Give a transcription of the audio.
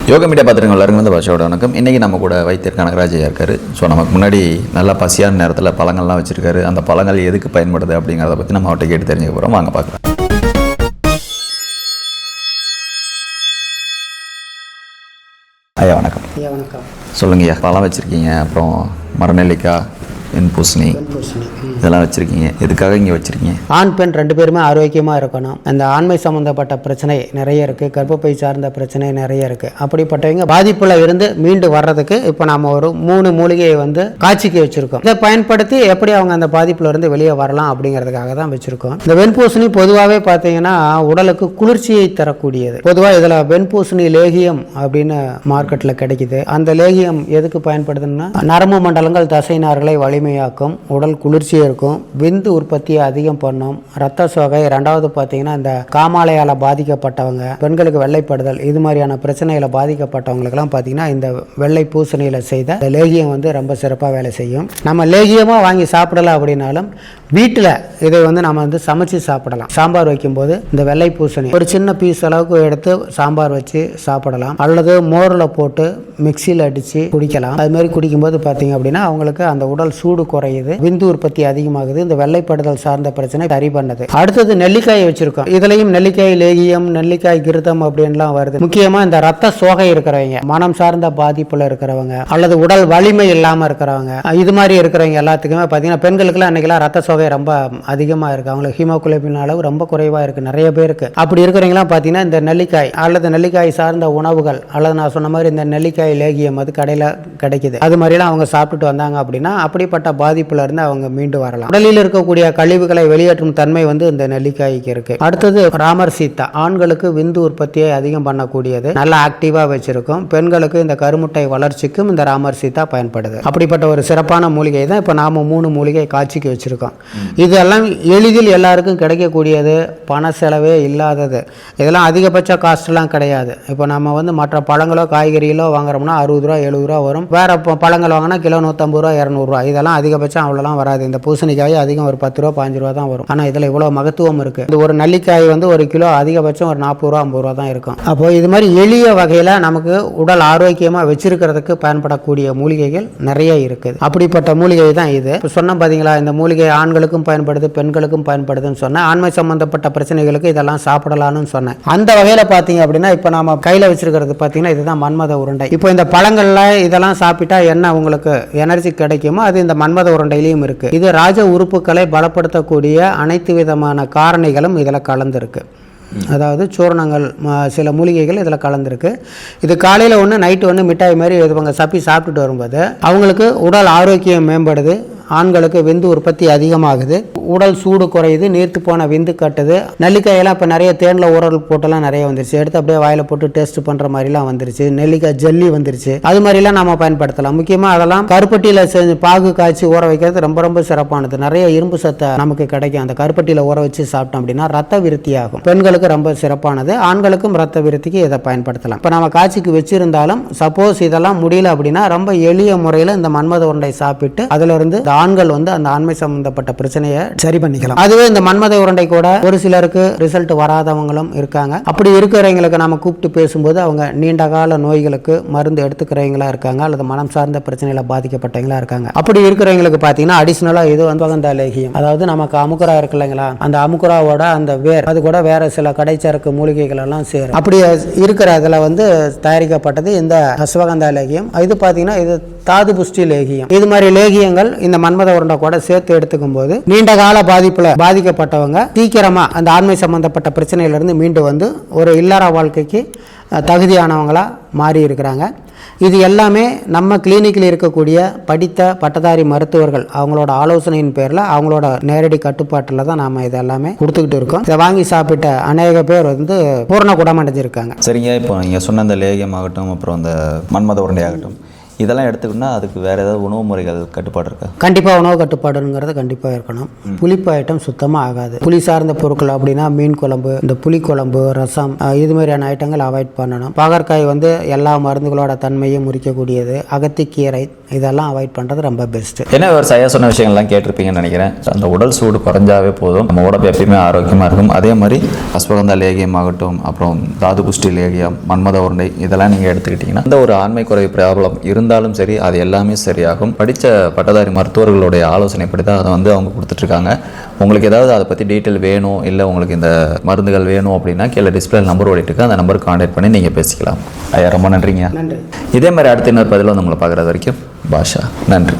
Yoga media பார்த்துருங்க எல்லாருக்கும் வந்து பாஷாவோட வணக்கம். இன்றைக்கி நம்ம கூட வைத்தியர் கனகராஜ் இருக்கார். ஸோ நமக்கு முன்னாடி நல்லா பசியான நேரத்தில் பழங்கள்லாம் வச்சுருக்காரு. அந்த பழங்கள் எதுக்கு பயன்படுது அப்படிங்கிறத பற்றி நம்ம அவர்கிட்ட கேட்டு தெரிஞ்சுக்க போகிறோம். வாங்க பார்க்கலாம். ஐயா வணக்கம். ஐயா வணக்கம். சொல்லுங்கய்யா, பழம் வச்சுருக்கீங்க, அப்புறம் மரநெல்லிக்காய், வெண்பூசணி இதெல்லாம் வச்சுருக்கீங்க. எதுக்காக இங்கே வச்சுருக்கீங்க? ஆண் பெண் ரெண்டு பேருமே ஆரோக்கியமாக இருக்கணும். அந்த ஆண்மை சம்மந்தப்பட்ட பிரச்சனை நிறைய இருக்குது, கர்ப்பப்பை சார்ந்த பிரச்சனை நிறைய இருக்குது. அப்படிப்பட்டவங்க பாதிப்பில் இருந்து மீண்டு வர்றதுக்கு இப்போ நம்ம ஒரு 3 மூலிகையை வந்து காட்சிக்கு வச்சுருக்கோம். இதை பயன்படுத்தி எப்படி அவங்க அந்த பாதிப்பில் இருந்து வெளியே வரலாம் அப்படிங்கிறதுக்காக தான் வச்சுருக்கோம். இந்த வெண்பூசணி பொதுவாகவே பார்த்தீங்கன்னா உடலுக்கு குளிர்ச்சியை தரக்கூடியது. பொதுவாக இதில் வெண்பூசணி லேகியம் அப்படின்னு மார்க்கெட்டில் கிடைக்குது. அந்த லேகியம் எதுக்கு பயன்படுதுன்னா நரம்பு மண்டலங்கள் தசைநார்களை வலிமையாக்கும், உடல் குளிர்ச்சியாக இருக்கும், விந்து உற்பத்தியை அதிகம் பண்ணும், ரத்த சோகை, ரெண்டாவது பார்த்தீங்கன்னா இந்த காமாலையால் பாதிக்கப்பட்டவங்க, பெண்களுக்கு வெள்ளைப்படுதல், இது மாதிரியான பிரச்சனைகளை பாதிக்கப்பட்டவங்களுக்கெல்லாம் பார்த்தீங்கன்னா இந்த வெள்ளை பூசணியில் செய்த இந்த லேகியம் வந்து ரொம்ப சிறப்பாக வேலை செய்யும். நம்ம லேகியமாக வாங்கி சாப்பிடலாம் அப்படின்னாலும் வீட்டில் இதை வந்து நம்ம வந்து சமைச்சு சாப்பிடலாம். சாம்பார் வைக்கும்போது இந்த வெள்ளை பூசணி ஒரு சின்ன பீஸ் அளவுக்கு எடுத்து சாம்பார் வச்சு சாப்பிடலாம், அல்லது மோரில் போட்டு மிக்சியில் அடித்து குடிக்கலாம். அது மாதிரி குடிக்கும்போது பார்த்தீங்க அப்படின்னா அவங்களுக்கு அந்த உடல் சூடு குறையுது, விந்து உற்பத்தி அதிகமாகுது, இந்த வெள்ளைப்படுதல் சார்ந்த பிரச்சனை சரி பண்ணது. அடுத்தது நெல்லிக்காயை வச்சிருக்கோம். இதுலையும் நெல்லிக்காய் லேகியம், நெல்லிக்காய் கிருத்தம் அப்படின்லாம் வருது. முக்கியமாக இந்த ரத்த சோகை இருக்கிறவங்க, மனம் சார்ந்த பாதிப்புல இருக்கிறவங்க, அல்லது உடல் வலிமை இல்லாமல் இருக்கிறவங்க, இது மாதிரி இருக்கிறவங்க எல்லாத்துக்குமே பார்த்தீங்கன்னா பெண்களுக்குலாம் அன்னைக்கெல்லாம் ரத்த சோகை ரொம்ப அதிகமாக இருக்குது. அவங்களுக்கு ஹீமோகுளோபின் அளவு ரொம்ப குறைவாக இருக்குது நிறைய பேருக்கு. அப்படி இருக்கிறவங்களாம் பார்த்தீங்கன்னா இந்த நெல்லிக்காய் அல்லது நெல்லிக்காய் சார்ந்த உணவுகள், அல்லது நான் சொன்ன மாதிரி இந்த நெல்லிக்காய் லேகியம் அது கடையில் கிடைக்குது, அது மாதிரிலாம் அவங்க சாப்பிட்டுட்டு வந்தாங்க அப்படின்னா அப்படிப்பட்ட பாதிப்புல இருந்து அவங்க மீண்டு வரலாம். உடலில் இருக்கக்கூடிய கழிவுகளை வெளியேற்றும் தன்மை வந்து இந்த நெல்லிக்காய்க்கு இருக்கு. அடுத்தது ராமர் சீத்தா, ஆண்களுக்கு விந்து உற்பத்தியை அதிகம் பண்ணக்கூடியது, நல்லா ஆக்டிவா வச்சிருக்கும். பெண்களுக்கு இந்த கருமுட்டை வளர்ச்சிக்கும் இந்த ராமர் சீத்தா பயன்படுது. அப்படிப்பட்ட ஒரு சிறப்பான மூலிகை தான் இப்போ நாம 3 மூலிகை காட்சிக்கு வச்சிருக்கோம். இதெல்லாம் எளிதில் எல்லாருக்கும் கிடைக்கக்கூடியது, பண செலவே இல்லாதது. இதெல்லாம் அதிகபட்ச காஸ்ட்லாம் கிடையாது. இப்போ நம்ம வந்து மற்ற பழங்களோ காய்கறிகளோ வாங்குறோம்னா 60 ரூபா 70 ரூபா வரும். வேற பழங்கள் வாங்கினா கிலோ 150 ரூபா 200 ரூபா. இதெல்லாம் அதிகபட்சம் அவ்வளோலாம் வராது. இந்த பூசணிக்காய் அதிகம் ஒரு 10 ரூபா 15 ரூபா தான் வரும். ஆனால் இதில் இவ்வளோ மகத்துவம் இருக்குது. இந்த ஒரு நெல்லிக்காய் வந்து ஒரு கிலோ அதிகபட்சம் ஒரு 40 ரூபா 50 ரூபா தான் இருக்கும். அப்போ இது மாதிரி எளிய வகையில் நமக்கு உடல் ஆரோக்கியமாக வச்சிருக்கிறதுக்கு பயன்படக்கூடிய மூலிகைகள் நிறைய இருக்குது. அப்படிப்பட்ட மூலிகை தான் இது. இப்போ சொன்ன பார்த்தீங்களா, இந்த மூலிகை ஆண்களுக்கும் பயன்படுது, பெண்களுக்கும் பயன்படுதுன்னு சொன்னேன். ஆண்மை சம்பந்தப்பட்ட பிரச்சனைகளுக்கு இதெல்லாம் சாப்பிடலாம்னு சொன்னேன். அந்த வகையில் பார்த்தீங்க அப்படின்னா இப்போ நம்ம கையில் வச்சிருக்கிறது பார்த்தீங்கன்னா இதுதான் மன்மத உருண்டை. இப்போ இந்த பழங்கள்ல இதெல்லாம் சாப்பிட்டா என்ன உங்களுக்கு எனர்ஜி கிடைக்குமோ அது இந்த மன்மத உருண்டையிலையும் இருக்கு. இது ராஜ உறுப்புகளை பலப்படுத்தக்கூடிய அனைத்து விதமான காரணிகளும் இதில் கலந்துருக்கு. அதாவது சூர்ணங்கள், சில மூலிகைகள் இதில் கலந்துருக்கு. இது காலையில் ஒன்று நைட்டு ஒன்று மிட்டாய் மாதிரி இவங்க சப்பி சாப்பிட்டுட்டு வரும்போது அவங்களுக்கு உடல் ஆரோக்கியம் மேம்படுது, ஆண்களுக்கு விந்து உற்பத்தி அதிகமாகுது, உடல் சூடு குறையுது, நீர்த்து போன விந்து கட்டுது. நெல்லிக்காயெல்லாம் இப்போ நிறைய தேனில் ஊறல் போட்டெல்லாம் நிறைய வந்துருச்சு, எடுத்து அப்படியே வாயில் போட்டு டேஸ்ட் பண்ணுற மாதிரிலாம் வந்துருச்சு. நெல்லிக்காய் ஜல்லி வந்துருச்சு, அது மாதிரிலாம் நம்ம பயன்படுத்தலாம். முக்கியமாக அதெல்லாம் கருப்பட்டியில் செஞ்சு பாகு காய்ச்சி ஊற வைக்கிறது ரொம்ப ரொம்ப சிறப்பானது. நிறைய இரும்பு சத்தை நமக்கு கிடைக்கும். அந்த கருப்பட்டியில் ஊற வச்சு சாப்பிட்டோம் அப்படின்னா ரத்த விருத்தி ஆகும். பெண்களுக்கு ரொம்ப சிறப்பானது, ஆண்களுக்கும் ரத்த விருத்திக்கு இதை பயன்படுத்தலாம். இப்போ நம்ம காய்ச்சிக்கு வச்சிருந்தாலும் சப்போஸ் இதெல்லாம் முடியல அப்படின்னா ரொம்ப எளிய முறையில் இந்த மன்மத உருண்டை சாப்பிட்டு அதுல இருந்து ஆண்கள் வந்து அந்த ஆண்மை சம்பந்தப்பட்ட பிரச்சனையை சரி பண்ணிக்கலாம். அதுவே இந்த மன்மத உருண்டை கூட ஒரு சிலருக்கு ரிசல்ட் வராதவங்களும் இருக்காங்க. அப்படி இருக்கிறவங்களுக்கு நம்ம கூப்பிட்டு பேசும்போது அவங்க நீண்ட கால நோய்களுக்கு மருந்து எடுத்துக்கிறவங்களா இருக்காங்க, அல்லது மனம் சார்ந்த பிரச்சனைகளை பாதிக்கப்பட்டவங்களா இருக்காங்க. அப்படி இருக்கிறவங்களுக்கு பார்த்தீங்கன்னா அடிஷனலா இது வந்து சுகந்த லேகியம், அதாவது நமக்கு அமுக்குரா இருக்கு இல்லைங்களா, அந்த அமுக்குராவோட அந்த வேர் அது கூட வேற சில கடைச்சரக்கு மூலிகைகள் எல்லாம் சேரும். அப்படி இருக்கிற இதுல வந்து தயாரிக்கப்பட்டது இந்த அஸ்வகந்தா லேகியம். இது பார்த்தீங்கன்னா இது தாது புஷ்டி லேகியம். இது மாதிரி லேகியங்கள் இந்த மன்மத உருண்டை கூட சேர்த்து எடுத்துக்கும் போது நீண்ட கால பாதிப்புல பாதிக்கப்பட்டவங்க சீக்கிரமா அந்த ஆண்மை சம்பந்தப்பட்ட பிரச்சனையிலிருந்து மீண்டு வந்து ஒரு இல்லற வாழ்க்கைக்கு தகுதியானவங்களா மாறி இருக்கிறாங்க. இது எல்லாமே நம்ம கிளினிக்கில் இருக்கக்கூடிய படித்த பட்டதாரி மருத்துவர்கள் அவங்களோட ஆலோசனையின் பேரில் அவங்களோட நேரடி கட்டுப்பாட்டில் தான் நாம் இது எல்லாமே கொடுத்துக்கிட்டு இருக்கோம். இதை வாங்கி சாப்பிட்ட அநேக பேர் வந்து பூர்ண குணமடைஞ்சிருக்காங்க. சரிங்க, இப்போ நீங்கள் சொன்ன அந்த லேகியம் ஆகட்டும், அப்புறம் அந்த மன்மத உருண்டை ஆகட்டும், இதெல்லாம் எடுத்துக்கிட்டா அதுக்கு வேறு ஏதாவது உணவு முறைகள் கட்டுப்பாடு இருக்கா? கண்டிப்பாக உணவு கட்டுப்பாடுங்கிறது கண்டிப்பாக இருக்கணும். புளிப்பு ஐட்டம் சுத்தமாக ஆகாது. புளி சார்ந்த பொருட்கள் அப்படின்னா மீன் குழம்பு, இந்த புளி குழம்பு, ரசம், இது மாதிரியான ஐட்டங்கள் அவாய்ட் பண்ணணும். பாகற்காய் வந்து எல்லா மருந்துகளோட தன்மையும் முறிக்கக்கூடியது. அகத்திக்கீரை இதெல்லாம் அவாய்ட் பண்ணுறது ரொம்ப பெஸ்ட்டு. என்ன விவசாயியா சொன்ன விஷயங்கள்லாம் கேட்டிருப்பீங்கன்னு நினைக்கிறேன். அந்த உடல் சூடு குறைஞ்சாவே போதும், நம்ம உடம்பு எப்பயுமே ஆரோக்கியமாக இருக்கும். அதே மாதிரி அஸ்வகந்தா லேகியம் ஆகட்டும், அப்புறம் தாது புஷ்டி லேகியம், மன்மத உருண்டை, இதெல்லாம் நீங்கள் எடுத்துக்கிட்டிங்கன்னா இந்த ஒரு ஆண்மை குறைவு ப்ராப்ளம் இருந்தாலும் சரி அது எல்லாமே சரியாகும். படித்த பட்டதாரி மருத்துவர்களுடைய ஆலோசனைப்படி தான் அதை வந்து அவங்க கொடுத்துட்ருக்காங்க. உங்களுக்கு ஏதாவது அதை பற்றி டீட்டெயில் வேணும், இல்லை உங்களுக்கு இந்த மருந்துகள் வேணும் அப்படின்னா கீழே டிஸ்பிளே நம்பர் ஓடிட்டுருக்கு, அந்த நம்பருக்கு கான்டாக்ட் பண்ணி நீங்கள் பேசிக்கலாம். ஐயா ரொம்ப நன்றிங்க. நன்றி. இதே மாதிரி அடுத்த இன்னொரு பதில் வந்து உங்களை பார்க்குறது வரைக்கும் பாஷா. நன்றி.